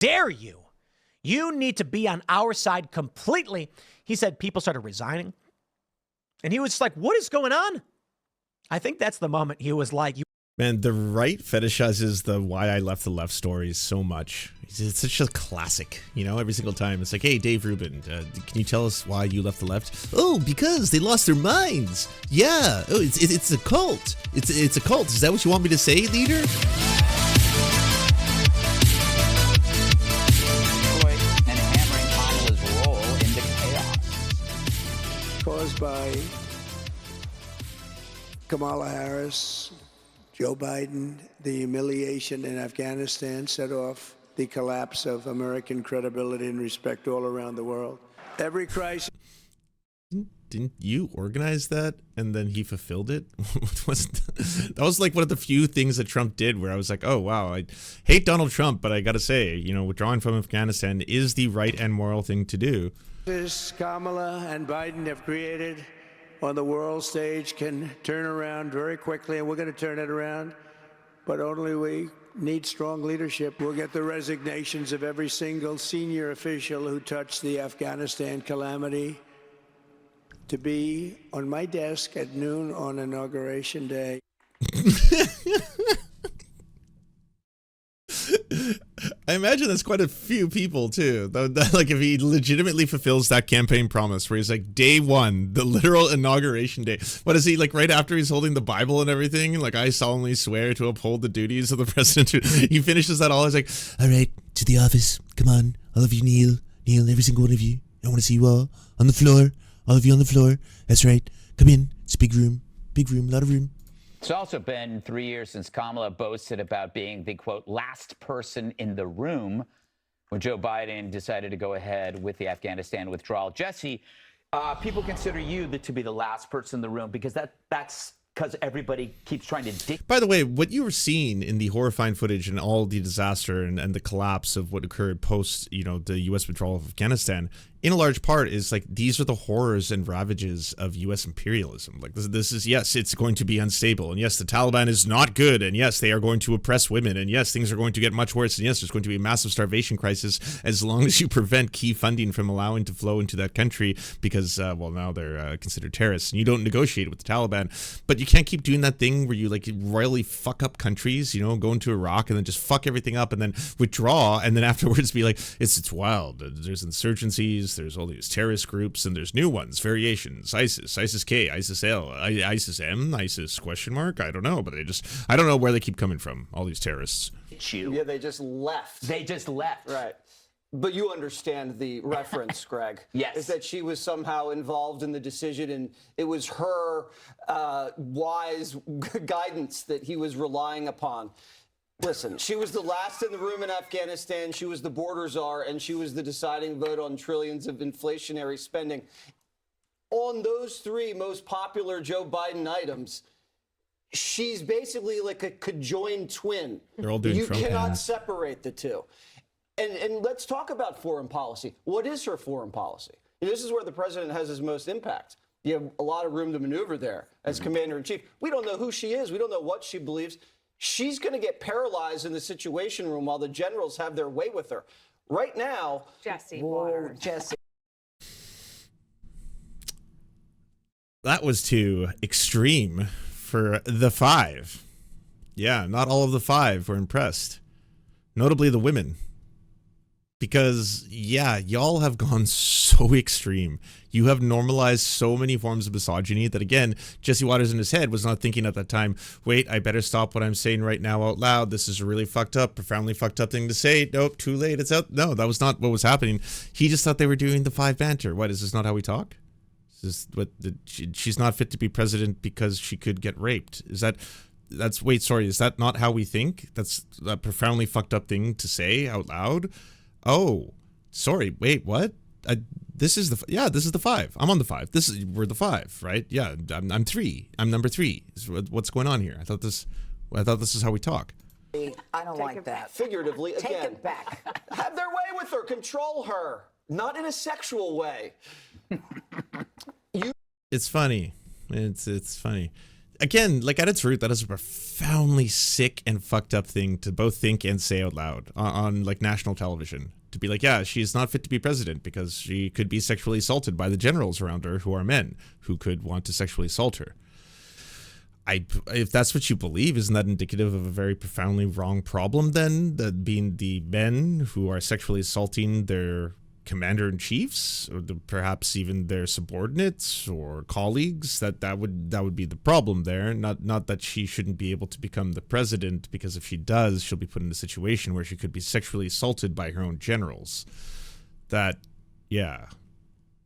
dare you? You need to be on our side completely. He said people started resigning. And he was just like, what is going on? I think that's the moment he was like, Man, the right fetishizes the why I left the left stories so much. It's such a classic, you know, every single time. It's like, hey, Dave Rubin, can you tell us why you left the left? Oh, because they lost their minds. Yeah. Oh, it's a cult. It's a cult. Is that what you want me to say, leader? And hammering Kamala's role into chaos. Caused by Kamala Harris, Joe Biden, the humiliation in Afghanistan set off the collapse of American credibility and respect all around the world. Every crisis. Didn't you organize that and then he fulfilled it? That was like one of the few things that Trump did where I was like, oh, wow, I hate Donald Trump, but I got to say, you know, withdrawing from Afghanistan is the right and moral thing to do. This Kamala and Biden have created on the world stage can turn around very quickly, and we're going to turn it around, but only we need strong leadership. We'll get the resignations of every single senior official who touched the Afghanistan calamity to be on my desk at noon on Inauguration Day. I imagine that's quite a few people too. Like if he legitimately fulfills that campaign promise where he's like day one, the literal inauguration day. What is he like right after he's holding the Bible and everything? Like, I solemnly swear to uphold the duties of the president. He finishes that all. He's like, all right, to the office. Come on. All of you kneel, every single one of you. I want to see you all on the floor. All of you on the floor. That's right. Come in. It's a big room, a lot of room. It's also been 3 years since Kamala boasted about being the, quote, last person in the room when Joe Biden decided to go ahead with the Afghanistan withdrawal. Jesse, people consider you to be the last person in the room because that's because everybody keeps trying to dictate. By the way, what you were seeing in the horrifying footage and all the disaster and the collapse of what occurred post, you know, the U.S. withdrawal of Afghanistan, in a large part is like, these are the horrors and ravages of U.S. imperialism. Like this is, yes, it's going to be unstable. And yes, the Taliban is not good. And yes, they are going to oppress women. And yes, things are going to get much worse. And yes, there's going to be a massive starvation crisis as long as you prevent key funding from allowing to flow into that country because, well, now they're considered terrorists and you don't negotiate with the Taliban. But you can't keep doing that thing where you like royally fuck up countries, you know, go into Iraq and then just fuck everything up and then withdraw. And then afterwards be like, it's wild. There's insurgencies. There's all these terrorist groups and there's new ones, variations, ISIS-K, ISIS-L, ISIS-M, ISIS question mark. I don't know, but I don't know where they keep coming from, all these terrorists. Yeah, they just left. Right. But you understand the reference, Greg. Yes. Is that she was somehow involved in the decision and it was her wise guidance that he was relying upon. Listen, she was the last in the room in Afghanistan. She was the border czar, and she was the deciding vote on trillions of inflationary spending. On those three most popular Joe Biden items, she's basically like a conjoined twin. They're all doing You Trump cannot hands. separate the two. And let's talk about foreign policy. What is her foreign policy? And this is where the president has his most impact. You have a lot of room to maneuver there as commander-in-chief. We don't know who she is. We don't know what she believes. She's going to get paralyzed in the Situation Room while the generals have their way with her. Right now, Jesse Water. Jesse. That was too extreme for the five. Yeah, not all of the five were impressed. Notably the women. Because, yeah, y'all have gone so extreme. You have normalized so many forms of misogyny that, again, Jesse Waters in his head was not thinking at that time, wait, I better stop what I'm saying right now out loud. This is a really fucked up, profoundly fucked up thing to say. Nope, too late. It's out. No, that was not what was happening. He just thought they were doing the five banter. What, is this not how we talk? Is this what, she's not fit to be president because she could get raped. Is that... wait, sorry, is that not how we think? That's a profoundly fucked up thing to say out loud? Oh, sorry, wait, what? This is the five. I'm on the five. We're the five, right? Yeah, I'm three. I'm number three. What's going on here? I thought this is how we talk. I don't like that. Figuratively, Take again. it back. Have their way with her. Control her. Not in a sexual way. It's funny. It's funny. again, like at its root, that is a profoundly sick and fucked up thing to both think and say out loud on like national television. To be like, yeah, she's not fit to be president because she could be sexually assaulted by the generals around her who are men who could want to sexually assault her. If that's what you believe, isn't that indicative of a very profoundly wrong problem then? That being the men who are sexually assaulting their commander-in-chiefs, or perhaps even their subordinates or colleagues, that would be the problem there. Not that she shouldn't be able to become the president, because if she does, she'll be put in a situation where she could be sexually assaulted by her own generals. Yeah.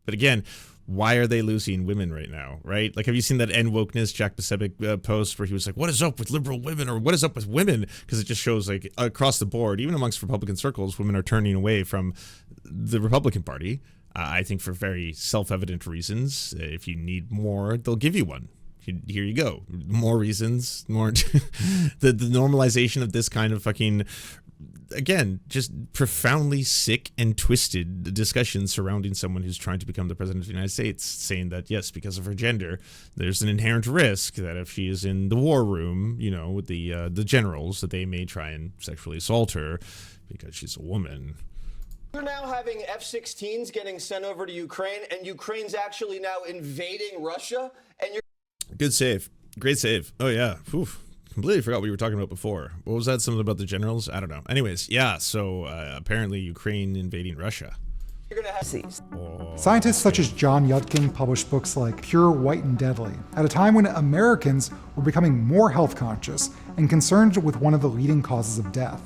But again, why are they losing women right now, right? Like, have you seen that End Wokeness Jack Pacebic post where he was like, what is up with liberal women, or what is up with women? Because it just shows like across the board, even amongst Republican circles, women are turning away from the Republican Party. I think for very self-evident reasons. If you need more, they'll give you one. Here you go. More reasons, more the normalization of this kind of fucking, again, just profoundly sick and twisted discussion surrounding someone who's trying to become the president of the United States, saying that, yes, because of her gender, there's an inherent risk that if she is in the war room, you know, with the generals, that they may try and sexually assault her because she's a woman. We're now having F-16s getting sent over to Ukraine, and Ukraine's actually now invading Russia, and you're... Good save. Great save. Oh, yeah. Oof. Completely forgot what we were talking about before. What was that? Something about the generals? I don't know. Anyways, yeah, so apparently Ukraine invading Russia. You're gonna have... Scientists such as John Yudkin published books like Pure, White, and Deadly at a time when Americans were becoming more health conscious and concerned with one of the leading causes of death,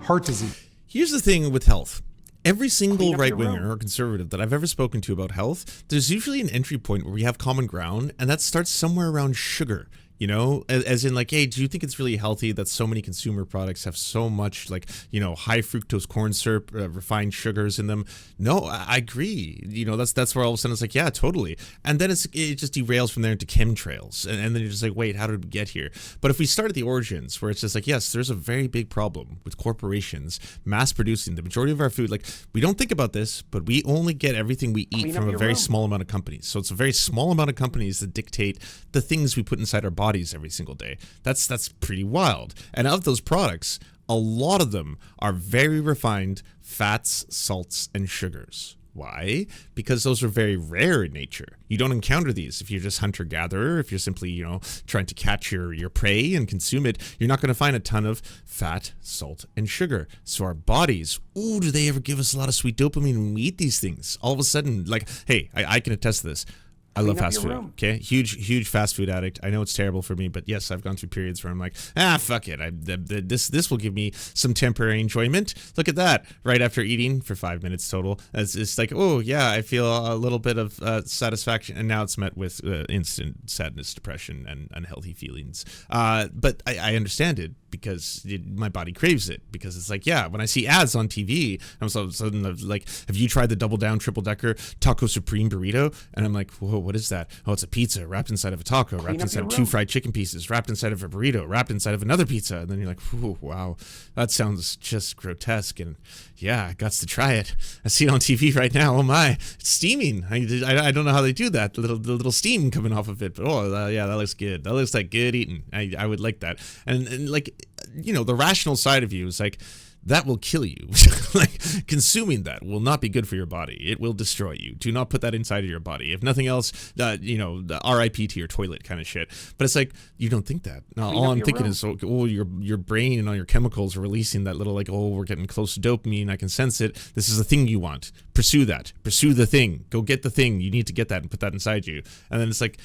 heart disease. Here's the thing with health. Every single right-winger or conservative that I've ever spoken to about health, there's usually an entry point where we have common ground, and that starts somewhere around sugar. You know, as in like, hey, do you think it's really healthy that so many consumer products have so much like, you know, high fructose corn syrup, refined sugars in them? No, I agree. You know, that's where all of a sudden it's like, yeah, totally. And then it just derails from there into chemtrails. And then you're just like, wait, how did we get here? But if we start at the origins where it's just like, yes, there's a very big problem with corporations mass producing the majority of our food. Like, we don't think about this, but we only get everything we eat from a very small amount of companies. So it's a very small amount of companies that dictate the things we put inside our bodies every single day. That's pretty wild. And of those products, a lot of them are very refined fats, salts, and sugars. Why? Because those are very rare in nature. You don't encounter these if you're just hunter-gatherer. If you're simply, you know, trying to catch your prey and consume it, you're not going to find a ton of fat, salt, and sugar. So our bodies, ooh, do they ever give us a lot of sweet dopamine when we eat these things? All of a sudden, like, hey, I can attest to this. I love fast food. Okay, huge fast food addict. I know it's terrible for me, but yes, I've gone through periods where I'm like, fuck it. This will give me some temporary enjoyment. Look at that. Right after eating for 5 minutes total, it's like, oh yeah, I feel a little bit of satisfaction, and now it's met with instant sadness, depression, and unhealthy feelings. But I understand it because my body craves it, because it's like, yeah, when I see ads on TV, I'm so sudden like, have you tried the double down triple decker taco supreme burrito? And I'm like, whoa, what is that? Oh, it's a pizza wrapped inside of a taco, wrapped inside of 2 fried chicken pieces, wrapped inside of a burrito, wrapped inside of another pizza. And then you're like, whoa, wow, that sounds just grotesque. And yeah, I got to try it. I see it on TV right now. Oh my, it's steaming. I don't know how they do that. The little steam coming off of it. But yeah, that looks good. That looks like good eating. I would like that. And like, you know, the rational side of you is like, that will kill you. Like, consuming that will not be good for your body. It will destroy you. Do not put that inside of your body. If nothing else, you know, the RIP to your toilet kind of shit. But it's like, you don't think that. All I'm thinking is, oh, your brain and all your chemicals are releasing that little, like, oh, we're getting close to dopamine. I can sense it. This is the thing you want. Pursue that. Pursue the thing. Go get the thing. You need to get that and put that inside you. And then it's like,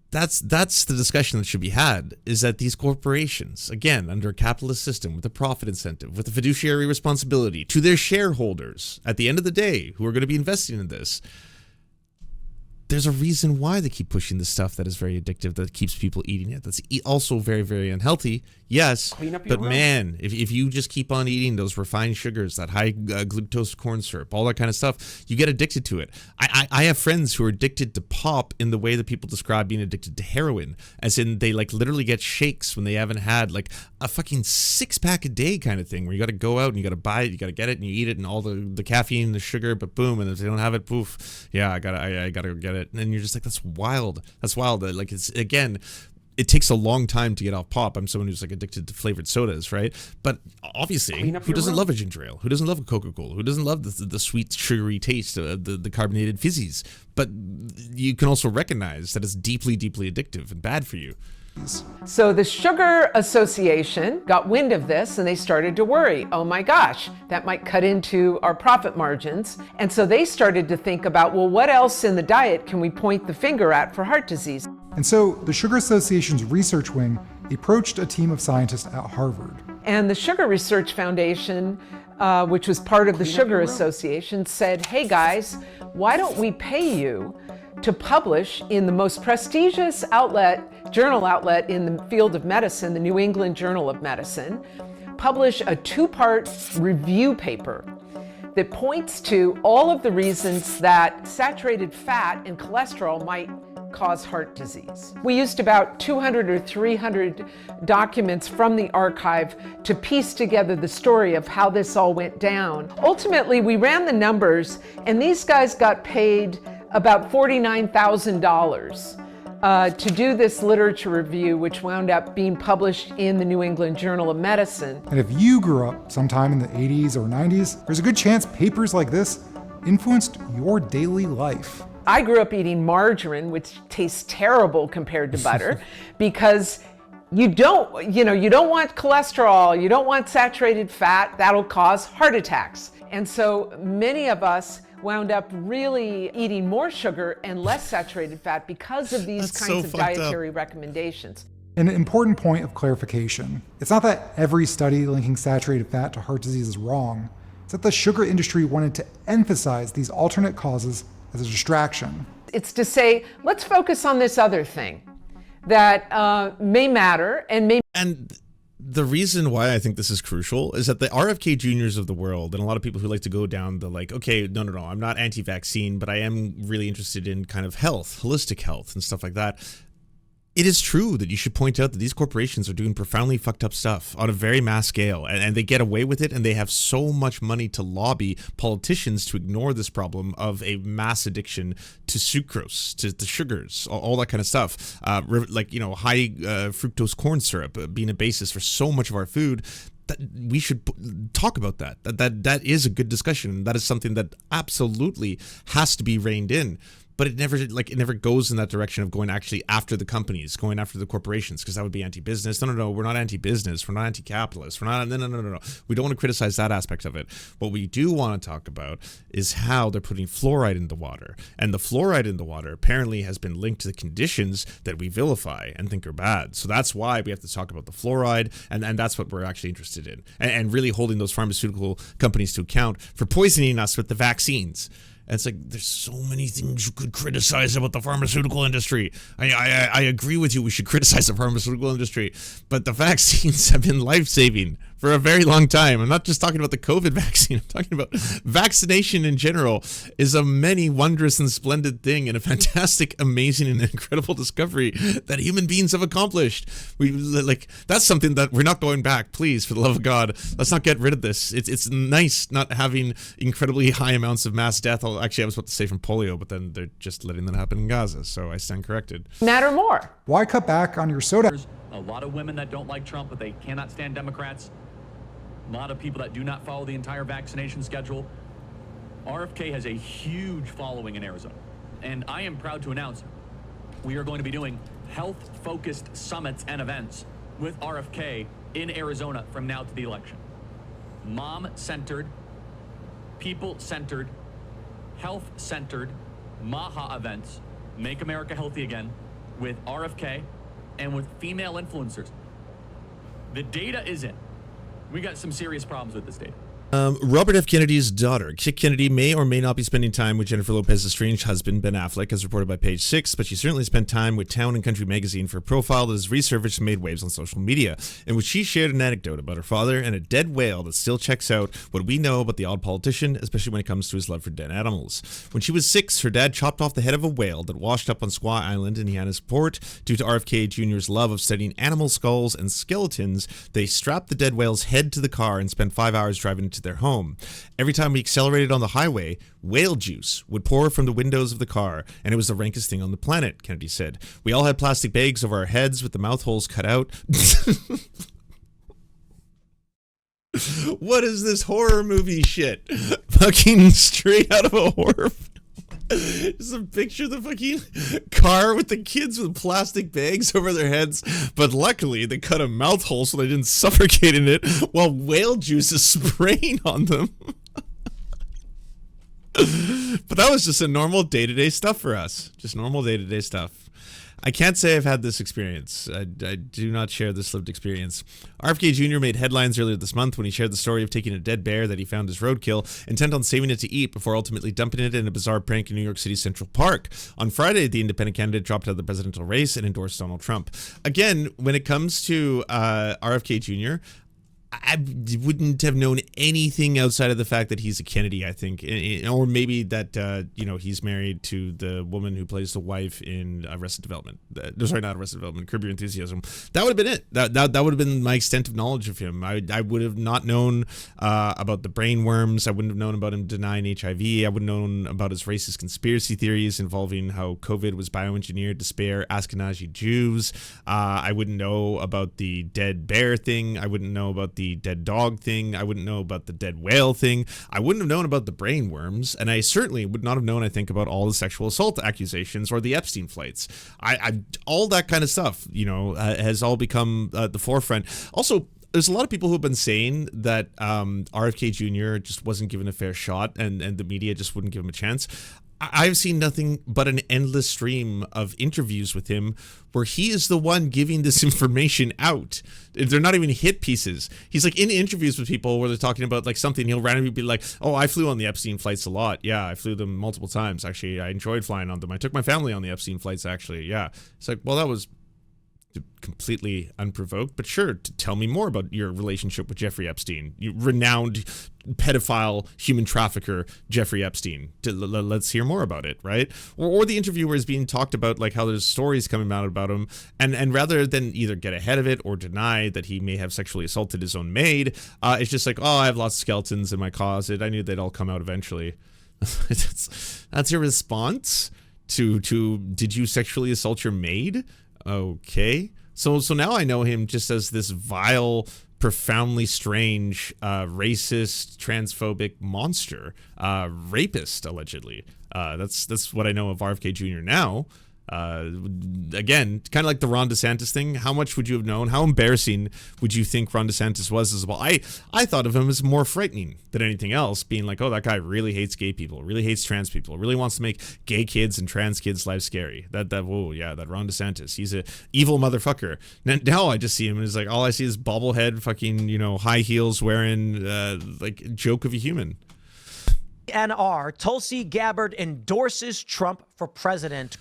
that's the discussion that should be had, is that these corporations, again, under a capitalist system with a profit incentive, with a fiduciary responsibility to their shareholders at the end of the day, who are going to be investing in this, there's a reason why they keep pushing this stuff that is very addictive, that keeps people eating it. That's also very, very unhealthy. Yes, but man, if you just keep on eating those refined sugars, that high glucose corn syrup, all that kind of stuff, you get addicted to it. I have friends who are addicted to pop in the way that people describe being addicted to heroin, as in they like literally get shakes when they haven't had like a fucking 6-pack a day kind of thing, where you got to go out and you got to buy it, you got to get it, and you eat it, and all the caffeine and the sugar, but boom, and if they don't have it, poof, yeah, I gotta get it, and you're just like, that's wild. That's wild. Like, it's, again, it takes a long time to get off pop. I'm someone who's like addicted to flavored sodas, right? But obviously, who doesn't love a ginger ale? Who doesn't love a Coca-Cola? Who doesn't love the sweet, sugary taste of the carbonated fizzies? But you can also recognize that it's deeply, deeply addictive and bad for you. So the Sugar Association got wind of this and they started to worry. Oh my gosh, that might cut into our profit margins. And so they started to think about, well, what else in the diet can we point the finger at for heart disease? And so the Sugar Association's research wing approached a team of scientists at Harvard. And the Sugar Research Foundation, which was part of the Sugar Association, said, hey guys, why don't we pay you to publish in the most prestigious journal outlet in the field of medicine, the New England Journal of Medicine, publish a 2-part review paper that points to all of the reasons that saturated fat and cholesterol might cause heart disease. We used about 200 or 300 documents from the archive to piece together the story of how this all went down. Ultimately, we ran the numbers, and these guys got paid about $49,000 to do this literature review, which wound up being published in the New England Journal of Medicine. And if you grew up sometime in the 80s or 90s, there's a good chance papers like this influenced your daily life. I grew up eating margarine, which tastes terrible compared to butter, because you don't want cholesterol, you don't want saturated fat, that'll cause heart attacks. And so many of us wound up really eating more sugar and less saturated fat because of these kinds of dietary recommendations. An important point of clarification. It's not that every study linking saturated fat to heart disease is wrong. It's that the sugar industry wanted to emphasize these alternate causes as a distraction. It's to say, let's focus on this other thing that may matter and may... And the reason why I think this is crucial is that the RFK Juniors of the world, and a lot of people who like to go down the like, okay, no, I'm not anti-vaccine, but I am really interested in kind of health, holistic health and stuff like that. It is true that you should point out that these corporations are doing profoundly fucked up stuff on a very mass scale, and they get away with it, and they have so much money to lobby politicians to ignore this problem of a mass addiction to sucrose, to the sugars, all that kind of stuff. Like, you know, high fructose corn syrup being a basis for so much of our food. That we should talk about that. That is a good discussion. That is something that absolutely has to be reined in. But it never goes in that direction of going actually after the companies, going after the corporations, because that would be anti-business. No, we're not anti-business. We're not anti-capitalist. We're not, no. We don't want to criticize that aspect of it. What we do want to talk about is how they're putting fluoride in the water. And the fluoride in the water apparently has been linked to the conditions that we vilify and think are bad. So that's why we have to talk about the fluoride, and that's what we're actually interested in. And really holding those pharmaceutical companies to account for poisoning us with the vaccines. And it's like, there's so many things you could criticize about the pharmaceutical industry. I agree with you, we should criticize the pharmaceutical industry, but the vaccines have been life-saving for a very long time. I'm not just talking about the COVID vaccine. I'm talking about vaccination in general is a many wondrous and splendid thing and a fantastic, amazing, and incredible discovery that human beings have accomplished. That's something that we're not going back. Please, for the love of God, let's not get rid of this. It's nice not having incredibly high amounts of mass death. Actually, I was about to say from polio, but then they're just letting that happen in Gaza, so I stand corrected. Matter more. Why cut back on your soda? A lot of women that don't like Trump, but they cannot stand Democrats. A lot of people that do not follow the entire vaccination schedule. RFK has a huge following in Arizona. And I am proud to announce we are going to be doing health-focused summits and events with RFK in Arizona from now to the election. Mom-centered, people-centered, health-centered MAGA events, Make America Healthy Again, with RFK and with female influencers. The data is in. We got some serious problems with this data. Robert F. Kennedy's daughter, Chick Kennedy, may or may not be spending time with Jennifer Lopez's estranged husband, Ben Affleck, as reported by Page 6, but she certainly spent time with Town & Country magazine for a profile that has resurfaced and made waves on social media, in which she shared an anecdote about her father and a dead whale that still checks out what we know about the odd politician, especially when it comes to his love for dead animals. When she was 6, her dad chopped off the head of a whale that washed up on Squaw Island in Hyannisport. Due to RFK Jr.'s love of studying animal skulls and skeletons, they strapped the dead whale's head to the car and spent 5 hours driving it to their home. Every time we accelerated on the highway, whale juice would pour from the windows of the car, and it was the rankest thing on the planet, Kennedy said. We all had plastic bags over our heads with the mouth holes cut out. What is this horror movie shit? Fucking straight out of a horror film. Just a picture of the fucking car with the kids with plastic bags over their heads, but luckily they cut a mouth hole so they didn't suffocate in it while whale juice is spraying on them. But that was just a normal day-to-day stuff for us. Just normal day-to-day stuff. I can't say I've had this experience. I do not share this lived experience. RFK Jr. made headlines earlier this month when he shared the story of taking a dead bear that he found as roadkill, intent on saving it to eat before ultimately dumping it in a bizarre prank in New York City's Central Park. On Friday, the independent candidate dropped out of the presidential race and endorsed Donald Trump. Again, when it comes to RFK Jr., I wouldn't have known anything outside of the fact that he's a Kennedy, I think, or maybe that he's married to the woman who plays the wife in Arrested Development. Sorry, not Arrested Development, Curb Your Enthusiasm. That would have been it. That would have been my extent of knowledge of him. I would have not known about the brain worms. I wouldn't have known about him denying HIV. I wouldn't have known about his racist conspiracy theories involving how COVID was bioengineered to spare Ashkenazi Jews. I wouldn't know about the dead bear thing. I wouldn't know about the dead dog thing. I wouldn't know about the dead whale thing. I wouldn't have known about the brain worms, and I certainly would not have known, I think, about all the sexual assault accusations or the Epstein flights. I all that kind of stuff, has all become the forefront. Also, there's a lot of people who have been saying that RFK Jr. just wasn't given a fair shot, and the media just wouldn't give him a chance. I've seen nothing but an endless stream of interviews with him where he is the one giving this information out. They're not even hit pieces. He's like in interviews with people where they're talking about like something. He'll randomly be like, oh, I flew on the Epstein flights a lot. Yeah, I flew them multiple times. Actually, I enjoyed flying on them. I took my family on the Epstein flights, actually. Yeah. It's like, well, that was completely unprovoked, but sure, tell me more about your relationship with Jeffrey Epstein, you renowned pedophile human trafficker Jeffrey Epstein. Let's hear more about it, right? Or the interviewer is being talked about like how there's stories coming out about him, and rather than either get ahead of it or deny that he may have sexually assaulted his own maid, it's just like, oh, I have lots of skeletons in my closet. I knew they'd all come out eventually. That's your response to did you sexually assault your maid? Okay, so now I know him just as this vile, profoundly strange, racist, transphobic monster, rapist, allegedly. That's what I know of RFK Jr. now. Again, kind of like the Ron DeSantis thing. How much would you have known? How embarrassing would you think Ron DeSantis was as well? I thought of him as more frightening than anything else, being like, oh, that guy really hates gay people, really hates trans people, really wants to make gay kids and trans kids' lives scary. That Ron DeSantis, he's a evil motherfucker. Now I just see him and it's like, all I see is bobblehead, fucking, high heels wearing, like joke of a human. NR, Tulsi Gabbard endorses Trump for president.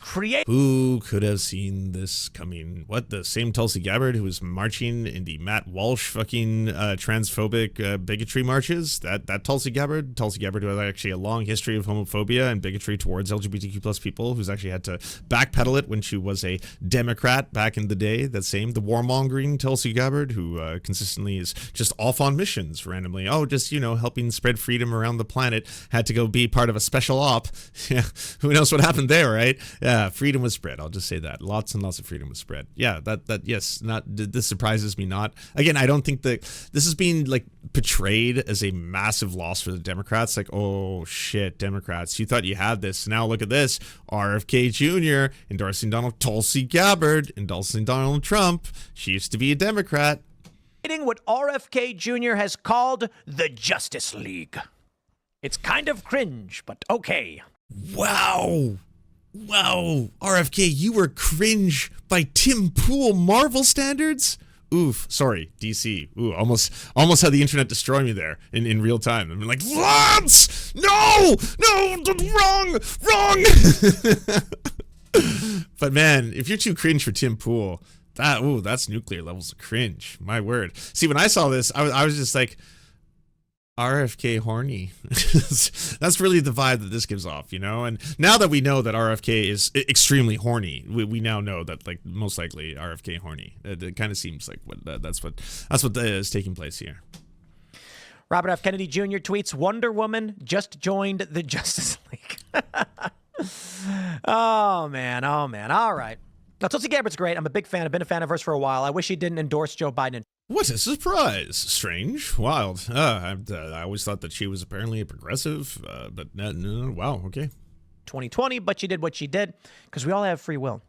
Who could have seen this coming? What, the same Tulsi Gabbard who was marching in the Matt Walsh fucking transphobic bigotry marches? That Tulsi Gabbard who has actually a long history of homophobia and bigotry towards LGBTQ plus people, who's actually had to backpedal it when she was a Democrat back in the day. The warmongering Tulsi Gabbard, who consistently is just off on missions randomly. Oh, just, helping spread freedom around the planet. Had to go be part of a special op. Yeah, who knows what happened there, right? Yeah, freedom was spread. I'll just say that. Lots and lots of freedom was spread. Yeah, yes, this surprises me not. Again, I don't think that this is being like portrayed as a massive loss for the Democrats. Like, oh shit, Democrats, you thought you had this. Now look at this. RFK Jr. endorsing Tulsi Gabbard endorsing Donald Trump. She used to be a Democrat. What RFK Jr. has called the Justice League. It's kind of cringe, but okay. Wow, RFK, you were cringe by Tim Pool Marvel standards? Oof, sorry, DC. Ooh, almost had the internet destroy me there in real time. I'm like, Lance! No, wrong! But man, if you're too cringe for Tim Pool, that's nuclear levels of cringe. My word. See, when I saw this, I was just like, RFK horny. That's really the vibe that this gives off, And now that we know that RFK is extremely horny, we now know that like most likely RFK horny. It kind of seems like that's what is taking place here. Robert F. Kennedy Jr. tweets, Wonder Woman just joined the Justice League. Oh, man. All right. Now, Tulsi Gabbard's great. I'm a big fan. I've been a fan of hers for a while. I wish he didn't endorse Joe Biden. What a surprise. Strange. Wild. I always thought that she was apparently a progressive, but no, wow, okay. 2020, but she did what she did because we all have free will.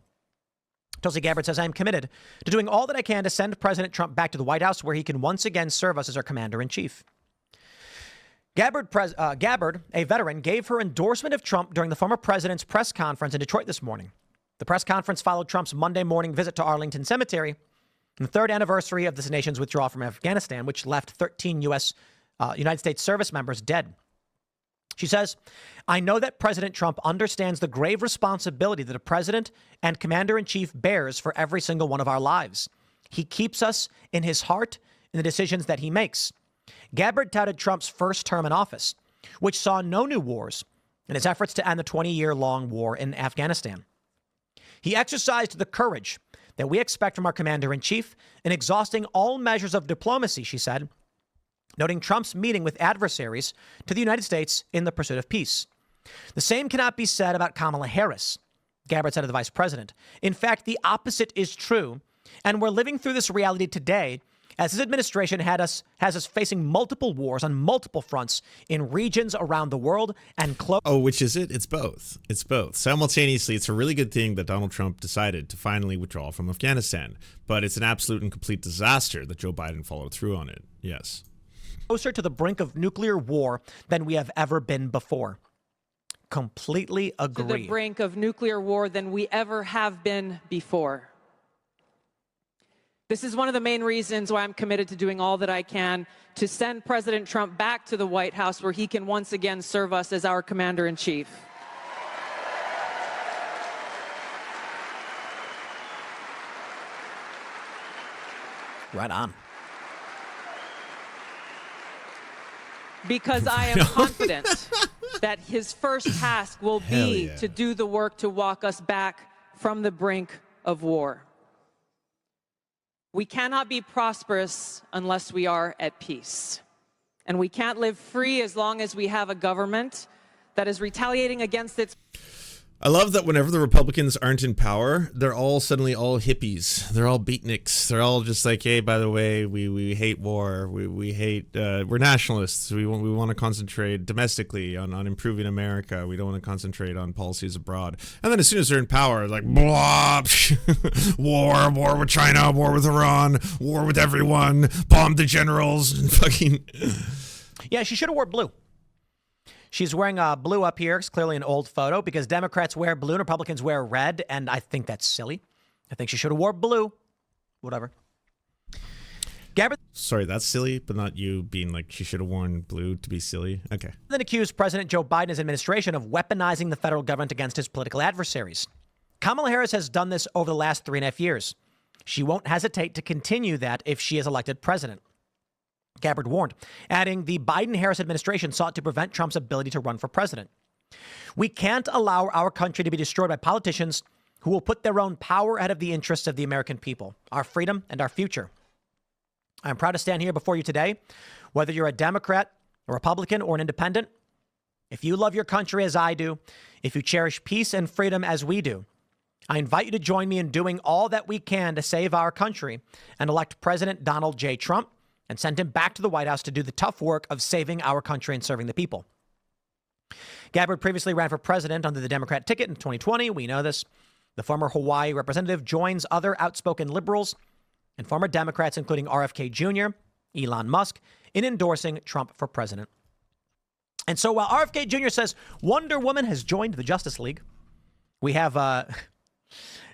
Tulsi Gabbard says, I am committed to doing all that I can to send President Trump back to the White House where he can once again serve us as our commander-in-chief. Gabbard, a veteran, gave her endorsement of Trump during the former president's press conference in Detroit this morning. The press conference followed Trump's Monday morning visit to Arlington Cemetery, the third anniversary of this nation's withdrawal from Afghanistan, which left 13 United States service members dead. She says, I know that President Trump understands the grave responsibility that a president and commander-in-chief bears for every single one of our lives. He keeps us in his heart in the decisions that he makes. Gabbard touted Trump's first term in office, which saw no new wars in his efforts to end the 20-year-long war in Afghanistan. He exercised the courage that we expect from our commander-in-chief in exhausting all measures of diplomacy, she said, noting Trump's meeting with adversaries to the United States in the pursuit of peace. The same cannot be said about Kamala Harris, Gabbard said to the vice president. In fact, the opposite is true, and we're living through this reality today as his administration has us facing multiple wars on multiple fronts in regions around the world and close. Oh, which is it? It's both. It's both. Simultaneously, it's a really good thing that Donald Trump decided to finally withdraw from Afghanistan, but it's an absolute and complete disaster that Joe Biden followed through on it. Yes. Closer to the brink of nuclear war than we have ever been before. Completely agree. To the brink of nuclear war than we ever have been before. This is one of the main reasons why I'm committed to doing all that I can to send President Trump back to the White House where he can once again serve us as our commander-in-chief. Right on. Because I am confident that his first task will be to do the work to walk us back from the brink of war. We cannot be prosperous unless we are at peace. And we can't live free as long as we have a government that is retaliating against its... I love that whenever the Republicans aren't in power, they're all suddenly all hippies. They're all beatniks. They're all just like, hey, by the way, we hate war. We hate, we're nationalists. We want to concentrate domestically on improving America. We don't want to concentrate on policies abroad. And then as soon as they're in power, like, blah, war with China, war with Iran, war with everyone, bomb the generals, and fucking... Yeah, she should have wore blue. She's wearing blue up here. It's clearly an old photo because Democrats wear blue and Republicans wear red. And I think that's silly. I think she should have wore blue. Whatever. Gabbard Sorry, that's silly, but not you being like she should have worn blue to be silly. Okay. then accused President Joe Biden and his administration of weaponizing the federal government against his political adversaries. Kamala Harris has done this over the last 3.5 years. She won't hesitate to continue that if she is elected president. Gabbard warned, adding the Biden-Harris administration sought to prevent Trump's ability to run for president. We can't allow our country to be destroyed by politicians who will put their own power ahead of the interests of the American people, our freedom, and our future. I'm proud to stand here before you today, whether you're a Democrat, a Republican, or an independent. If you love your country as I do, if you cherish peace and freedom as we do, I invite you to join me in doing all that we can to save our country and elect President Donald J. Trump and send him back to the White House to do the tough work of saving our country and serving the people. Gabbard previously ran for president under the Democrat ticket in 2020. We know this. The former Hawaii representative joins other outspoken liberals and former Democrats, including RFK Jr., Elon Musk, in endorsing Trump for president. And so while RFK Jr. says Wonder Woman has joined the Justice League, we have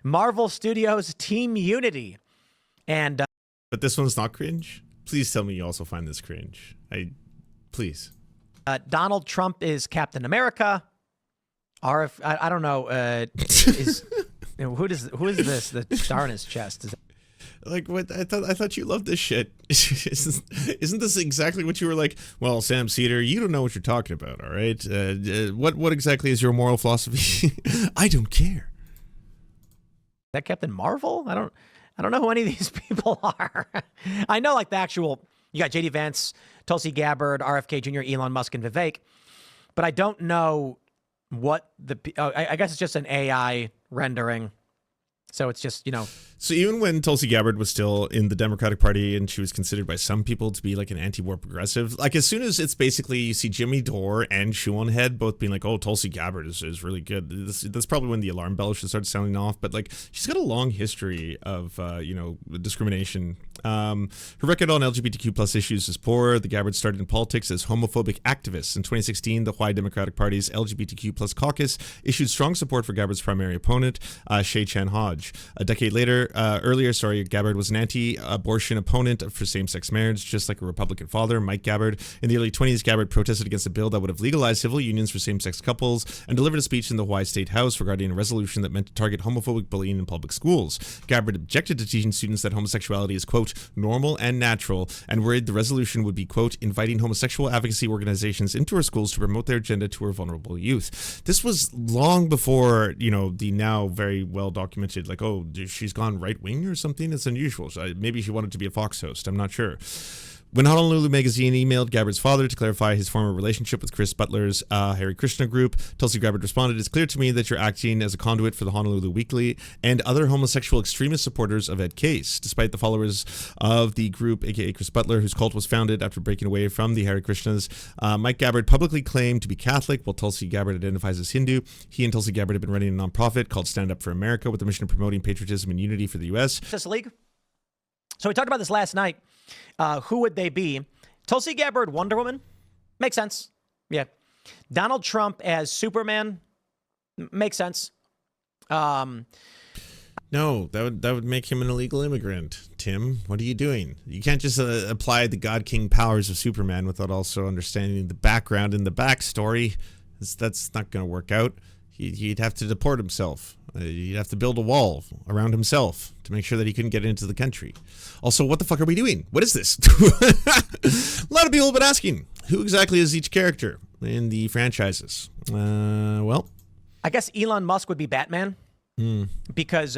Marvel Studios Team Unity. And but this one's not cringe? Please tell me you also find this cringe. Please. Donald Trump is Captain America. I don't know. Who is this? The star in his chest. Like what? I thought you loved this shit. Isn't this exactly what you were like? Well, Sam Cedar, you don't know what you're talking about. All right. What exactly is your moral philosophy? I don't care. Is that Captain Marvel? I don't know who any of these people are. I know like the actual You got J.D. Vance, Tulsi Gabbard, RFK Jr., Elon Musk, and Vivek. But I don't know what I guess it's just an AI rendering. So it's just, So even when Tulsi Gabbard was still in the Democratic Party and she was considered by some people to be like an anti-war progressive, like as soon as it's basically you see Jimmy Dore and Shoeonhead both being like, oh, Tulsi Gabbard is really good. That's probably when the alarm bell should start sounding off. But like she's got a long history of, discrimination. Her record on LGBTQ plus issues is poor. The Gabbard started in politics as homophobic activists. In 2016, the Why Democratic Party's LGBTQ plus caucus issued strong support for Gabbard's primary opponent, Shay Chan Hodge. A decade earlier, Gabbard was an anti-abortion opponent for same-sex marriage, just like a Republican father, Mike Gabbard. In the early 20s, Gabbard protested against a bill that would have legalized civil unions for same-sex couples and delivered a speech in the Hawaii State House regarding a resolution that meant to target homophobic bullying in public schools. Gabbard objected to teaching students that homosexuality is, quote, normal and natural, and worried the resolution would be, quote, inviting homosexual advocacy organizations into our schools to promote their agenda to our vulnerable youth. This was long before, the now very well-documented, like, oh, she's gone right-wing or something. It's unusual. So maybe she wanted to be a Fox host. I'm not sure. When Honolulu Magazine emailed Gabbard's father to clarify his former relationship with Chris Butler's Hare Krishna group, Tulsi Gabbard responded, "It's clear to me that you're acting as a conduit for the Honolulu Weekly and other homosexual extremist supporters of Ed Case. Despite the followers of the group, aka Chris Butler, whose cult was founded after breaking away from the Hare Krishnas, Mike Gabbard publicly claimed to be Catholic, while Tulsi Gabbard identifies as Hindu. He and Tulsi Gabbard have been running a nonprofit called Stand Up for America with the mission of promoting patriotism and unity for the U.S. Justice League. So we talked about this last night. Who would they be? Tulsi Gabbard, Wonder Woman? Makes sense. Yeah. Donald Trump as Superman? Makes sense. No, that would make him an illegal immigrant. Tim, what are you doing? You can't just apply the God King powers of Superman without also understanding the background and the backstory. That's not going to work out. He'd have to deport himself. He'd have to build a wall around himself to make sure that he couldn't get into the country. Also, what the fuck are we doing? What is this? A lot of people have been asking, who exactly is each character in the franchises? Well, I guess Elon Musk would be Batman because,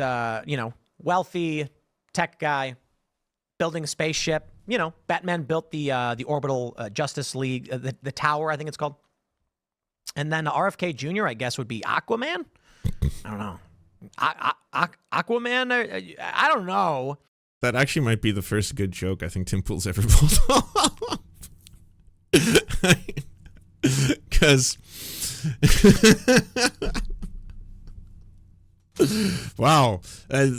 wealthy tech guy building a spaceship. Batman built the orbital Justice League, the tower, I think it's called. And then RFK Jr., I guess, would be Aquaman. I don't know. Aquaman? I don't know. That actually might be the first good joke I think Tim Pool's ever pulled off. Because... Wow.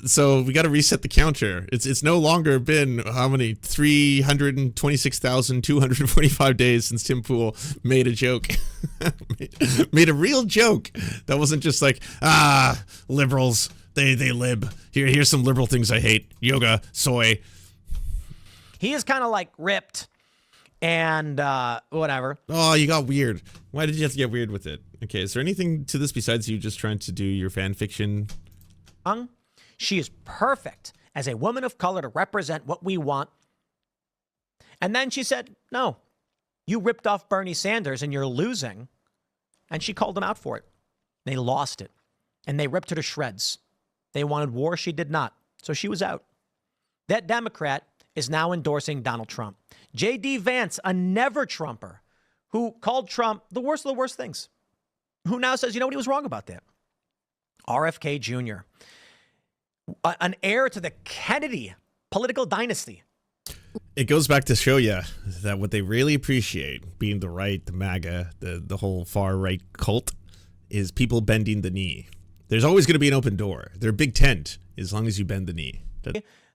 So we got to reset the counter. It's no longer been how many 326,245 days since Tim Pool made a joke. made a real joke that wasn't just like, liberals, they lib. Here's some liberal things I hate. Yoga, soy. He is kind of like ripped and whatever. Oh, you got weird. Why did you have to get weird with it? Okay, is there anything to this besides you just trying to do your fan fiction? She is perfect as a woman of color to represent what we want. And then she said, no, you ripped off Bernie Sanders and you're losing. And she called him out for it. They lost it. And they ripped her to shreds. They wanted war. She did not. So she was out. That Democrat is now endorsing Donald Trump. J.D. Vance, a never-Trumper, who called Trump the worst of the worst things, who now says, you know what, he was wrong about that. RFK Jr., an heir to the Kennedy political dynasty. It goes back to show you that what they really appreciate, being the right, the MAGA, the whole far-right cult, is people bending the knee. There's always going to be an open door. They're a big tent as long as you bend the knee.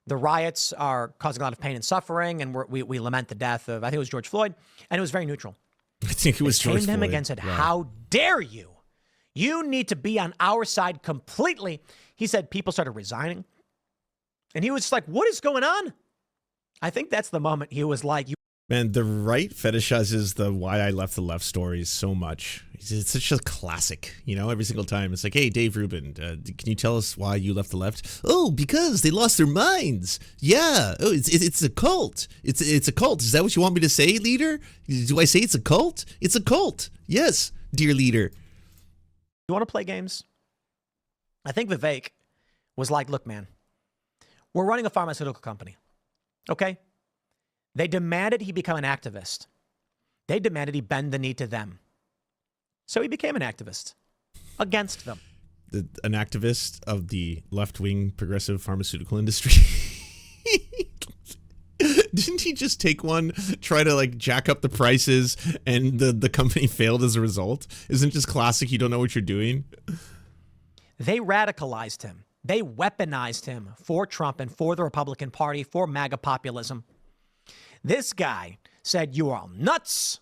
The riots are causing a lot of pain and suffering, and we lament the death of, I think it was George Floyd, and it was very neutral. I think it was George Floyd. Came to him again and said, how dare you? You need to be on our side completely. He said people started resigning. And he was just like, what is going on? I think that's the moment he was like, man, the right fetishizes the why I left the left stories so much. It's such a classic, every single time. It's like, hey, Dave Rubin, can you tell us why you left the left? Oh, because they lost their minds. Yeah. Oh, it's a cult. It's a cult. Is that what you want me to say, leader? Do I say it's a cult? It's a cult. Yes, dear leader. You want to play games? I think Vivek was like, look, man, we're running a pharmaceutical company. Okay? They demanded he become an activist. They demanded he bend the knee to them. So he became an activist against them. An activist of the left-wing progressive pharmaceutical industry. Didn't he just take one, try to like jack up the prices, and the company failed as a result? Isn't it just classic? You don't know what you're doing. They radicalized him. They weaponized him for Trump and for the Republican Party, for MAGA populism. This guy said, "You are all nuts,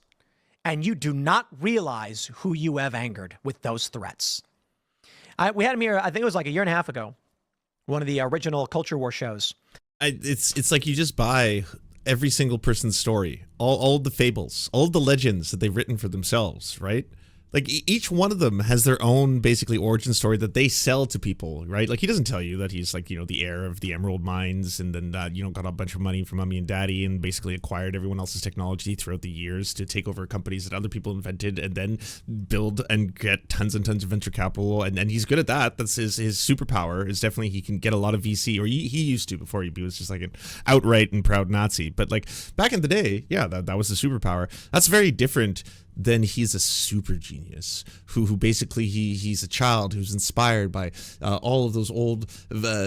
and you do not realize who you have angered with those threats." We had him here, I think it was like a year and a half ago, one of the original Culture War shows. It's like you just buy every single person's story, all the fables, all the legends that they've written for themselves, right? Like each one of them has their own basically origin story that they sell to people, right? Like he doesn't tell you that he's like, the heir of the emerald mines and then, got a bunch of money from mommy and daddy and basically acquired everyone else's technology throughout the years to take over companies that other people invented and then build and get tons and tons of venture capital. And he's good at that. That's his superpower is definitely he can get a lot of VC, or he used to before he was just like an outright and proud Nazi. But like back in the day, yeah, that was the superpower. That's very different. Then he's a super genius who basically he's a child who's inspired by all of those old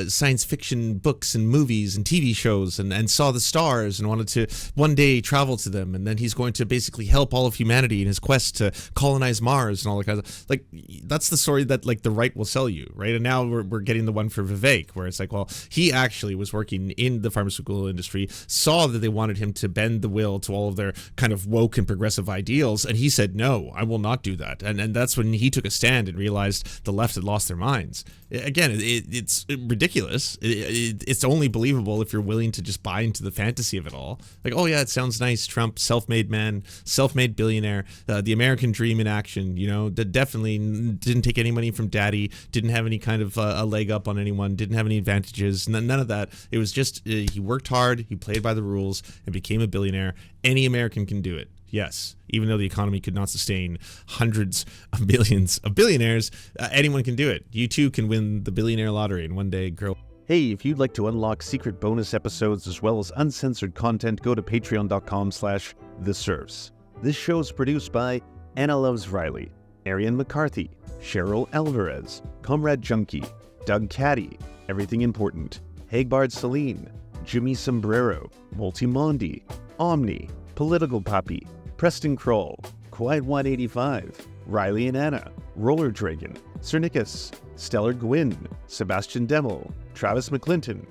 science fiction books and movies and TV shows and saw the stars and wanted to one day travel to them. And then he's going to basically help all of humanity in his quest to colonize Mars and all that kind of like, that's the story that like the right will sell you, right? And now we're getting the one for Vivek where it's like, well, he actually was working in the pharmaceutical industry, saw that they wanted him to bend the will to all of their kind of woke and progressive ideals, and he said, no, I will not do that. And that's when he took a stand and realized the left had lost their minds. Again, it's ridiculous. It's only believable if you're willing to just buy into the fantasy of it all. Like, oh yeah, it sounds nice. Trump, self-made man, self-made billionaire, the American dream in action, that definitely didn't take any money from daddy, didn't have any kind of a leg up on anyone, didn't have any advantages, none of that. It was just, he worked hard, he played by the rules and became a billionaire. Any American can do it. Yes, even though the economy could not sustain hundreds of millions of billionaires, anyone can do it. You too can win the billionaire lottery and one day grow. Hey, if you'd like to unlock secret bonus episodes as well as uncensored content, go to patreon.com/The Serfs. This show is produced by Anna Loves Riley, Arian McCarthy, Cheryl Alvarez, Comrade Junkie, Doug Caddy, Everything Important, Hagbard Celine, Jimmy Sombrero, Multimondi, Omni, Political Puppy, Preston Kroll, Quiet 185, Riley and Anna, Roller Dragon, Cernicus, Stellar Gwyn, Sebastian Demel, Travis McClinton,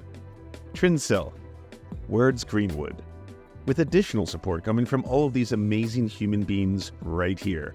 Trincell, Words Greenwood. With additional support coming from all of these amazing human beings right here.